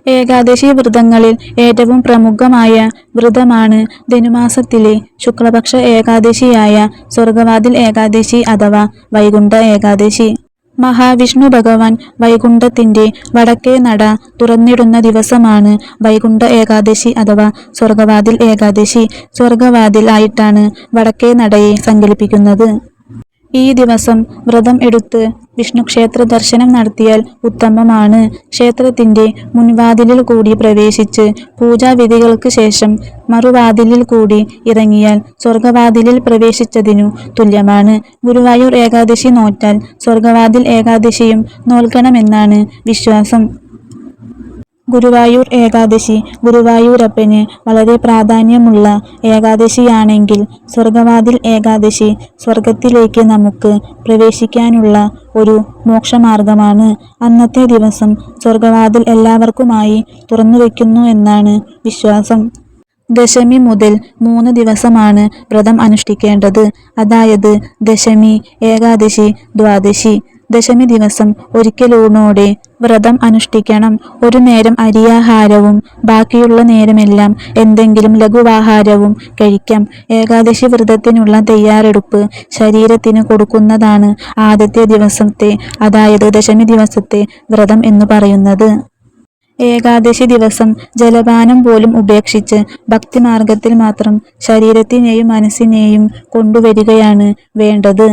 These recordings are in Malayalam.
ഏകാദശി വ്രതങ്ങളിൽ ഏറ്റവും പ്രമുഖമായ വ്രതമാണ് ധനുമാസത്തിലെ ശുക്ലപക്ഷ ഏകാദശിയായ സ്വർഗവാതിൽ ഏകാദശി അഥവാ വൈകുണ്ഠ ഏകാദശി. മഹാവിഷ്ണു ഭഗവാൻ വൈകുണ്ഠത്തിന്റെ വടക്കേ നട തുറന്നിടുന്ന ദിവസമാണ് വൈകുണ്ഠ ഏകാദശി അഥവാ സ്വർഗവാതിൽ ഏകാദശി. സ്വർഗവാതിൽ ആയിട്ടാണ് വടക്കേ നടയെ സങ്കല്പിക്കുന്നത്. ഈ ദിവസം വ്രതം എടുത്ത് വിഷ്ണുക്ഷേത്ര ദർശനം നടത്തിയാൽ ഉത്തമമാണ്. ക്ഷേത്രത്തിന്റെ മുൻവാതിലിൽ കൂടി പ്രവേശിച്ച് പൂജാവിധികൾക്ക് ശേഷം മറുവാതിലിൽ കൂടി ഇറങ്ങിയാൽ സ്വർഗവാതിലിൽ പ്രവേശിച്ചതിനു തുല്യമാണ്. ഗുരുവായൂർ ഏകാദശി നോറ്റാൽ സ്വർഗവാതിൽ ഏകാദശിയും നോൽക്കണമെന്നാണ് വിശ്വാസം. ഗുരുവായൂർ ഏകാദശി ഗുരുവായൂരപ്പന് വളരെ പ്രാധാന്യമുള്ള ഏകാദശിയാണെങ്കിൽ സ്വർഗവാതിൽ ഏകാദശി സ്വർഗത്തിലേക്ക് നമുക്ക് പ്രവേശിക്കാനുള്ള ഒരു മോക്ഷമാർഗമാണ്. അന്നത്തെ ദിവസം സ്വർഗവാതിൽ എല്ലാവർക്കുമായി തുറന്നുവെക്കുന്നു എന്നാണ് വിശ്വാസം. ദശമി മുതൽ 3 ദിവസമാണ് വ്രതം അനുഷ്ഠിക്കേണ്ടത്. അതായത് ദശമി, ഏകാദശി, ദ്വാദശി. ദശമി ദിവസം ഒരിക്കലൂണോടെ വ്രതം അനുഷ്ഠിക്കണം. ഒരു നേരം അരിയാഹാരവും ബാക്കിയുള്ള നേരമെല്ലാം എന്തെങ്കിലും ലഘുവാഹാരവും കഴിക്കാം. ഏകാദശി വ്രതത്തിനുള്ള തയ്യാറെടുപ്പ് ശരീരത്തിന് കൊടുക്കുന്നതാണ് ആദ്യത്തെ ദിവസത്തെ, അതായത് ദശമി ദിവസത്തെ വ്രതം എന്ന് പറയുന്നത്. ഏകാദശി ദിവസം ജലപാനം പോലും ഉപേക്ഷിച്ച് ഭക്തിമാർഗത്തിൽ മാത്രം ശരീരത്തിനെയും മനസ്സിനെയും കൊണ്ടുവരികയാണ് വേണ്ടത്.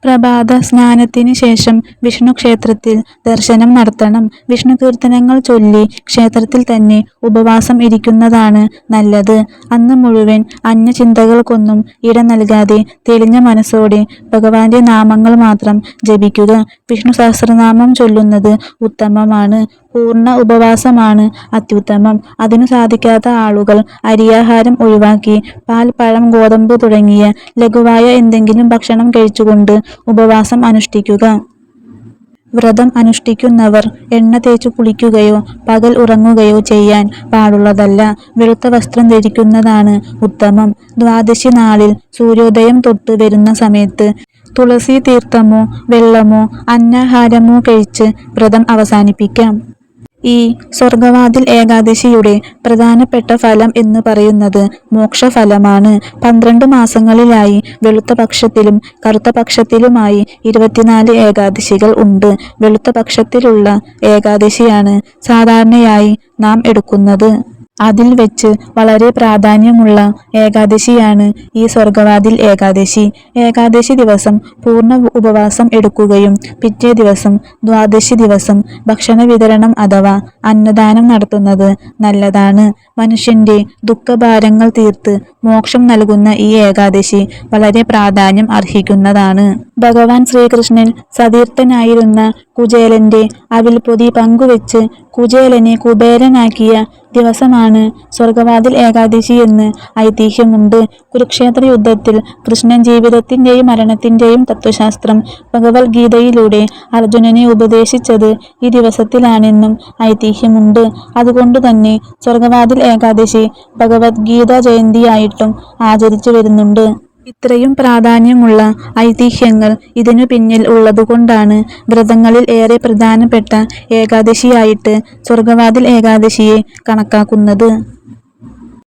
പ്രഭാത സ്നാനത്തിന് ശേഷം വിഷ്ണു ക്ഷേത്രത്തിൽ ദർശനം നടത്തണം. വിഷ്ണു കീർത്തനങ്ങൾ ചൊല്ലി ക്ഷേത്രത്തിൽ തന്നെ ഉപവാസം ഇരിക്കുന്നതാണ് നല്ലത്. അന്ന് മുഴുവൻ അന്യചിന്തകൾക്കൊന്നും ഇട നൽകാതെ തെളിഞ്ഞ മനസ്സോടെ ഭഗവാന്റെ നാമങ്ങൾ മാത്രം ജപിക്കുക. വിഷ്ണു സഹസ്രനാമം ചൊല്ലുന്നത് ഉത്തമമാണ്. പൂർണ്ണ ഉപവാസമാണ് അത്യുത്തമം. അതിനു സാധിക്കാത്ത ആളുകൾ അരിയാഹാരം ഒഴിവാക്കി പാൽ, പഴം, ഗോതമ്പ് തുടങ്ങിയ ലഘുവായ എന്തെങ്കിലും ഭക്ഷണം കഴിച്ചുകൊണ്ട് ഉപവാസം അനുഷ്ഠിക്കുക. വ്രതം അനുഷ്ഠിക്കുന്നവർ എണ്ണ തേച്ചു കുളിക്കുകയോ പകൽ ഉറങ്ങുകയോ ചെയ്യാൻ പാടുള്ളതല്ല. വെളുത്ത വസ്ത്രം ധരിക്കുന്നതാണ് ഉത്തമം. ദ്വാദശി നാളിൽ സൂര്യോദയം തൊട്ട് വരുന്ന സമയത്ത് തുളസി തീർത്ഥമോ വെള്ളമോ അന്നാഹാരമോ കഴിച്ച് വ്രതം അവസാനിപ്പിക്കാം. ഈ സ്വർഗവാതിൽ ഏകാദശിയുടെ പ്രധാനപ്പെട്ട ഫലം എന്ന് പറയുന്നത് മോക്ഷഫലമാണ്. 12 മാസങ്ങളിലായി വെളുത്ത പക്ഷത്തിലും കറുത്ത പക്ഷത്തിലുമായി 24 ഏകാദശികൾ ഉണ്ട്. വെളുത്ത പക്ഷത്തിലുള്ള ഏകാദശിയാണ് സാധാരണയായി നാം എടുക്കുന്നത്. അതിൽ വെച്ച് വളരെ പ്രാധാന്യമുള്ള ഏകാദശിയാണ് ഈ സ്വർഗവാതിൽ ഏകാദശി. ഏകാദശി ദിവസം പൂർണ്ണ ഉപവാസം എടുക്കുകയും പിറ്റേ ദിവസം ദ്വാദശി ദിവസം ഭക്ഷണ വിതരണം അഥവാ അന്നദാനം നടത്തുന്നത് നല്ലതാണ്. മനുഷ്യന്റെ ദുഃഖഭാരങ്ങൾ തീർത്ത് മോക്ഷം നൽകുന്ന ഈ ഏകാദശി വളരെ പ്രാധാന്യം അർഹിക്കുന്നതാണ്. ഭഗവാൻ ശ്രീകൃഷ്ണൻ സതീർത്ഥനായിരുന്ന കുചേലന്റെ അവിൽപ്പൊതി പങ്കുവെച്ച് കുചേലനെ കുബേരനാക്കിയ ദിവസമാണ് സ്വർഗവാതിൽ ഏകാദശി എന്ന് ഐതിഹ്യമുണ്ട്. കുരുക്ഷേത്ര യുദ്ധത്തിൽ കൃഷ്ണൻ ജീവിതത്തിന്റെയും മരണത്തിന്റെയും തത്വശാസ്ത്രം ഭഗവത്ഗീതയിലൂടെ അർജുനനെ ഉപദേശിച്ചത് ഈ ദിവസത്തിലാണെന്നും ഐതിഹ്യമുണ്ട്. അതുകൊണ്ട് തന്നെ സ്വർഗവാതിൽ ഏകാദശി ഭഗവത്ഗീത ജയന്തിയായിട്ടും ആചരിച്ചു വരുന്നുണ്ട്. ഇത്രയും പ്രാധാന്യമുള്ള ഐതിഹ്യങ്ങൾ ഇതിനു പിന്നിൽ ഉള്ളതുകൊണ്ടാണ് വ്രതങ്ങളിൽ ഏറെ പ്രധാനപ്പെട്ട ഏകാദശിയായിട്ട് സ്വർഗവാതിൽ ഏകാദശിയെ കണക്കാക്കുന്നത്.